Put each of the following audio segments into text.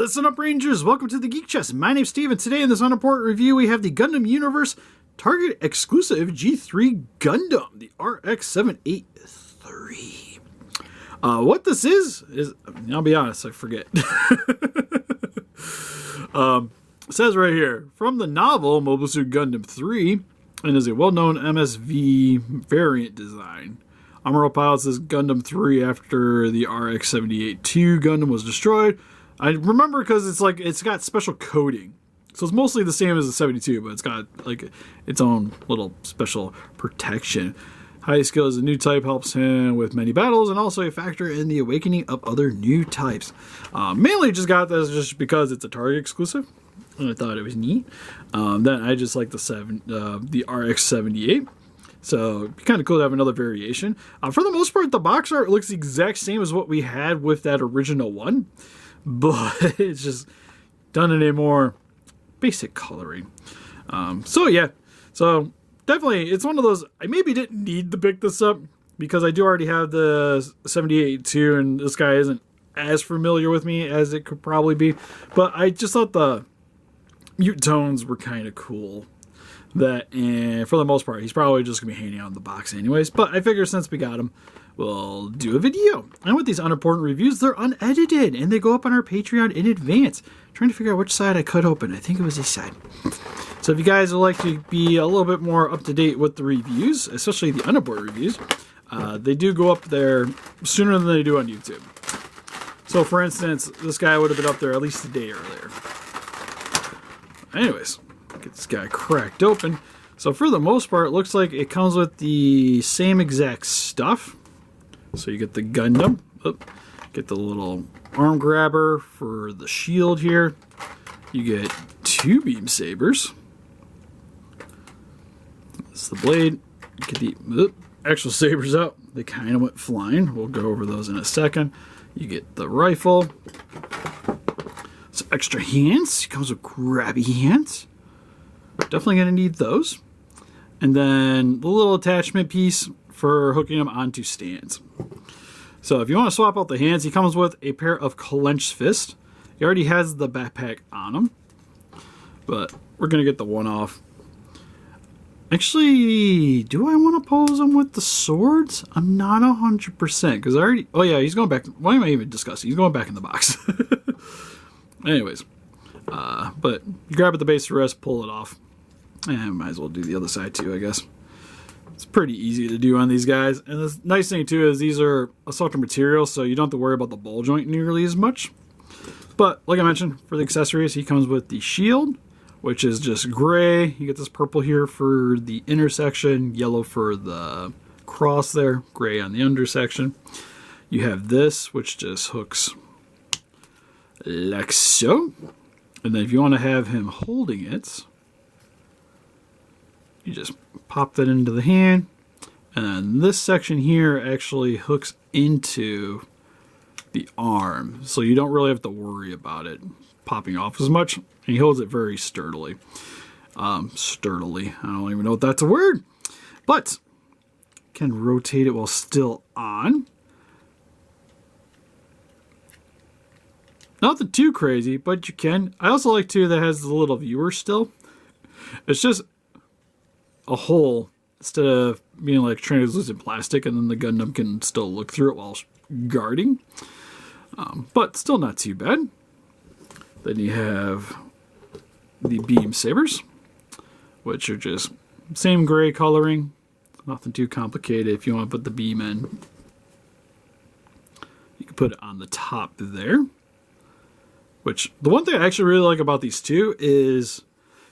Listen up, Rangers! Welcome to the Geek Chest. My name's Steve, and today in this Unimportant review, we have the Gundam Universe Target Exclusive G-3 Gundam, the RX-78-3. What this is, I'll be honest, I forget. It says right here, from the novel Mobile Suit Gundam 3, and is a well-known MSV variant design. Amuro pilots this Gundam 3 after the RX-78-2 Gundam was destroyed. I remember because it's got special coating. So it's mostly the same as the 72, but it's got like its own little special protection. High skill as a new type helps him with many battles and also a factor in the awakening of other new types. Mainly just got this just because it's a Target exclusive, and I thought it was neat. Then I just like the RX-78. So it'd be kind of cool to have another variation. For the most part, the box art looks the exact same as what we had with that original one, but it's just done in a more basic coloring. So definitely it's one of those, I maybe didn't need to pick this up because I do already have the 78-2 and this guy isn't as familiar with me as it could probably be, but I just thought the mute tones were kind of cool. And for the most part, he's probably just going to be hanging out in the box anyways. But I figure since we got him, we'll do a video. And with these unimportant reviews, they're unedited. And they go up on our Patreon in advance. I'm trying to figure out which side I cut open. I think it was this side. So if you guys would like to be a little bit more up to date with the reviews, especially the unimportant reviews, they do go up there sooner than they do on YouTube. So for instance, this guy would have been up there at least a day earlier. Anyways. Get this guy cracked open. So for the most part, it looks like it comes with the same exact stuff. So you get the Gundam, get the little arm grabber for the shield here. You get two beam sabers. That's the blade. You get the actual sabers out. They kind of went flying. We'll go over those in a second. You get the rifle. Some extra hands. It comes with grabby hands. Definitely going to need those. And then the little attachment piece for hooking them onto stands. So if you want to swap out the hands, he comes with a pair of clenched fists. He already has the backpack on him. But we're going to get the one off. Actually, do I want to pose him with the swords? I'm not 100% because I already... Oh yeah, he's going back... Why am I even discussing? He's going back in the box. Anyways. But you grab at the base of the wrist, pull it off. And might as well do the other side too, I guess. It's pretty easy to do on these guys. And the nice thing too is these are a softer material, so you don't have to worry about the ball joint nearly as much. But like I mentioned, for the accessories, he comes with the shield, which is just gray. You get this purple here for the intersection, yellow for the cross there, gray on the undersection. You have this, which just hooks like so. And then if you want to have him holding it, you just pop that into the hand. And then this section here actually hooks into the arm. So you don't really have to worry about it popping off as much. And he holds it very sturdily. Sturdily. I don't even know if that's a word. But can rotate it while still on. Nothing too crazy, but you can. I also like too that has the little viewer still. It's just a hole instead of being like translucent plastic, and then the Gundam can still look through it while guarding. But still not too bad. Then you have the beam sabers, which are just same gray coloring. Nothing too complicated. If you want to put the beam in, you can put it on the top there. Which, the one thing I actually really like about these two is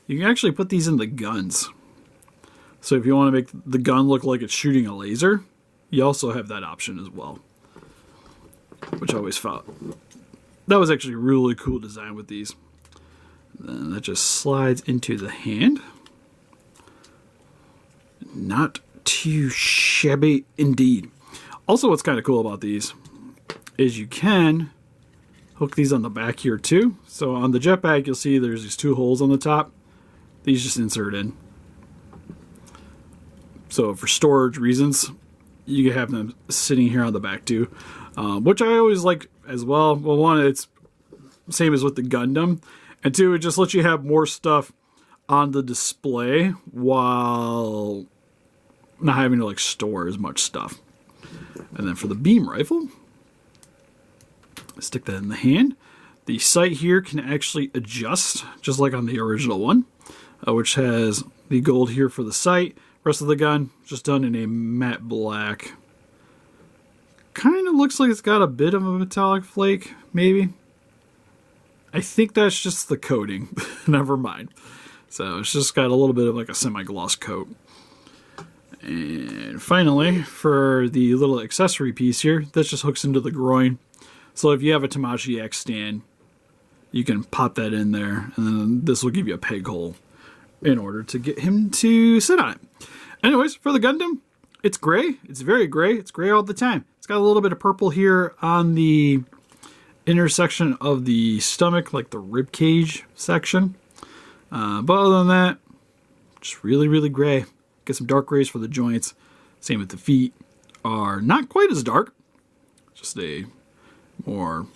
you can actually put these in the guns. So if you want to make the gun look like it's shooting a laser, you also have that option as well. Which I always thought, that was actually a really cool design with these. And then that just slides into the hand. Not too shabby indeed. Also, what's kind of cool about these is you can hook these on the back here too. So on the jetpack, you'll see there's these two holes on the top. These just insert in. So for storage reasons, you can have them sitting here on the back too, which I always like as well. Well, one, it's same as with the Gundam. And two, it just lets you have more stuff on the display while not having to like store as much stuff. And then for the beam rifle, stick that in the hand. The sight here can actually adjust, just like on the original one, which has the gold here for the sight. Rest of the gun just done in a matte black. Kind of looks like it's got a bit of a metallic flake, maybe. I think that's just the coating. Never mind. So it's just got a little bit of like a semi-gloss coat. And finally, for the little accessory piece here, this just hooks into the groin. So if you have a Tamashi X stand, you can pop that in there, and then this will give you a peg hole in order to get him to sit on it. Anyways, for the Gundam, it's gray. It's very gray. It's gray all the time. It's got a little bit of purple here on the intersection of the stomach, like the rib cage section. But other than that, just really, really gray. Get some dark grays for the joints. Same with the feet. Are not quite as dark. Just a more,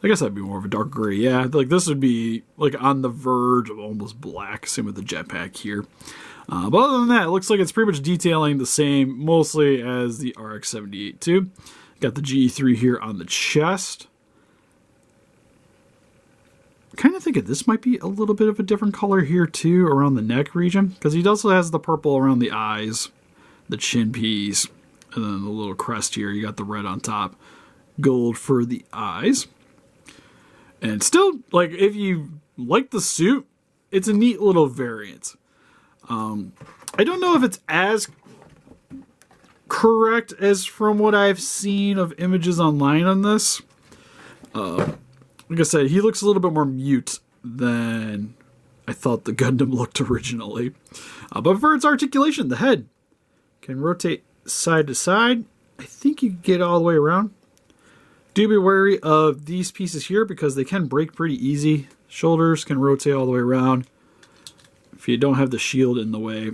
I guess that'd be more of a dark gray. Yeah, like this would be like on the verge of almost black. Same with the jetpack here. But other than that, it looks like it's pretty much detailing the same mostly as the RX-78-3. Got the G-3 here on the chest. Kind of thinking this might be a little bit of a different color here too around the neck region, because he also has the purple around the eyes, the chin piece, and then the little crest here. You got the red on top, gold for the eyes. And still, like, if you like the suit, it's a neat little variant. I don't know if it's as correct as from what I've seen of images online on this. Like I said, he looks a little bit more mute than I thought the Gundam looked originally. But for its articulation, the head can rotate side to side. I think you can get all the way around. Do be wary of these pieces here because they can break pretty easy. Shoulders can rotate all the way around. If you don't have the shield in the way,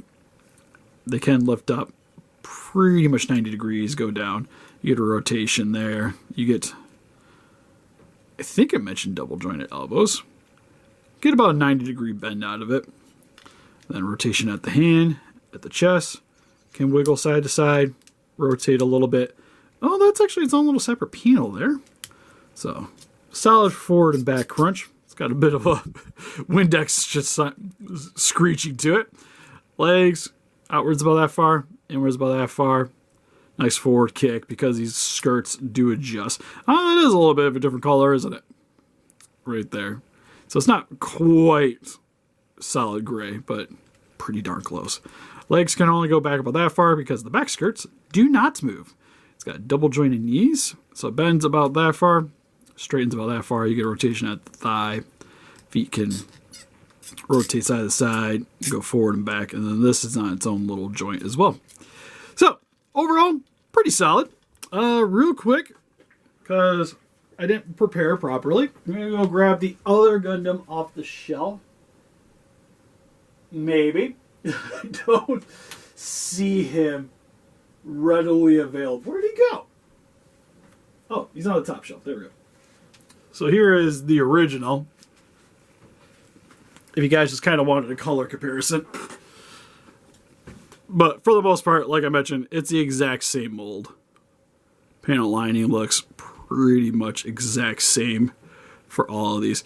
they can lift up pretty much 90 degrees, go down. You get a rotation there. You get, I think I mentioned double jointed elbows. Get about a 90 degree bend out of it. Then rotation at the hand, at the chest. Can wiggle side to side, rotate a little bit. Oh, that's actually its own little separate panel there. So, solid forward and back crunch. It's got a bit of a Windex just screeching to it. Legs, outwards about that far, inwards about that far. Nice forward kick because these skirts do adjust. Oh, that is a little bit of a different color, isn't it? Right there. So it's not quite solid gray, but pretty darn close. Legs can only go back about that far because the back skirts do not move. It's got double jointed knees, so it bends about that far, straightens about that far. You get a rotation at the thigh. Feet can rotate side to side, go forward and back, and then this is on its own little joint as well. So, overall, pretty solid. Real quick, because I didn't prepare properly, I'm going to go grab the other Gundam off the shelf. Maybe. I don't see him readily available. Where'd he go? Oh, he's on the top shelf. There we go. So here is the original. If you guys just kind of wanted a color comparison. But for the most part, like I mentioned, it's the exact same mold. Panel lining looks pretty much exact same for all of these.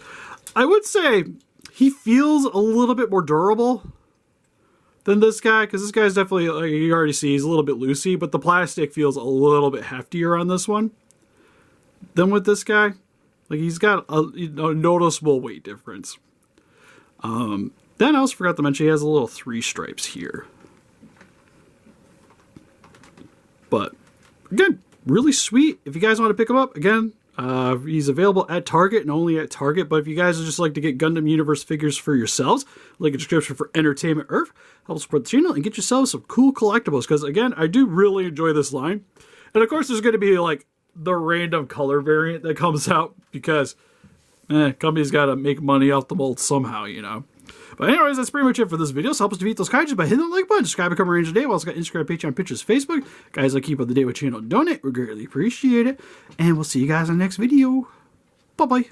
I would say he feels a little bit more durable than this guy, because this guy's definitely, like you already see, he's a little bit loosey, but the plastic feels a little bit heftier on this one than with this guy. Like, he's got a noticeable weight difference. Then I also forgot to mention he has a little 3 stripes here. But, again, really sweet. If you guys want to pick him up, again, he's available at Target and only at Target. But if you guys would just like to get Gundam Universe figures for yourselves, link in the description for Entertainment Earth. Help support the channel and get yourselves some cool collectibles. Because, again, I do really enjoy this line. And, of course, there's going to be, like, the random color variant that comes out. Because, company's got to make money off the mold somehow, you know. But anyways, that's pretty much it for this video. So help us defeat those kaijus by hitting the like button, subscribe, become a ranger today. We also got Instagram, Patreon, Pinterest, Facebook. Guys, I keep up to date with channel donate. We greatly appreciate it. And we'll see you guys in the next video. Bye-bye.